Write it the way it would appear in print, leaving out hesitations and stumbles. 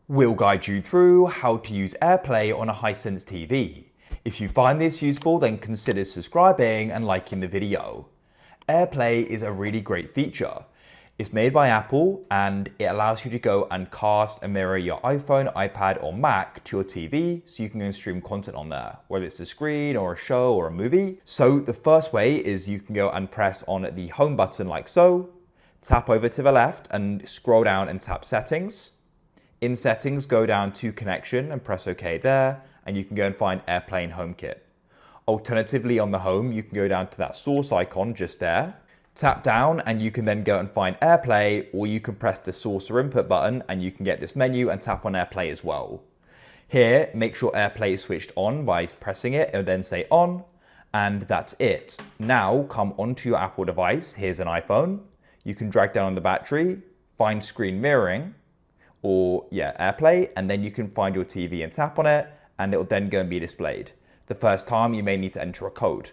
We'll guide you through how to use AirPlay on a Hisense TV. If you find this useful, then consider subscribing and liking the video. AirPlay is a really great feature. It's made by Apple and it allows you to go and cast and mirror your iPhone, iPad or Mac to your TV so you can go and stream content on there, whether it's a screen or a show or a movie. So the first way is you can go and press on the home button like so, tap over to the left and scroll down and tap settings. In settings, go down to connection and press OK there, and you can go and find AirPlay and HomeKit. Alternatively, on the home, you can go down to that source icon just there, tap down, and you can then go and find AirPlay, or you can press the source or input button and you can get this menu and tap on AirPlay as well. Here, make sure AirPlay is switched on by pressing it and then say on, and that's it. Now come onto your Apple device. Here's an iPhone. You can drag down on the battery, find screen mirroring, or AirPlay, and then you can find your TV and tap on it, and it'll then go and be displayed. The first time you may need to enter a code.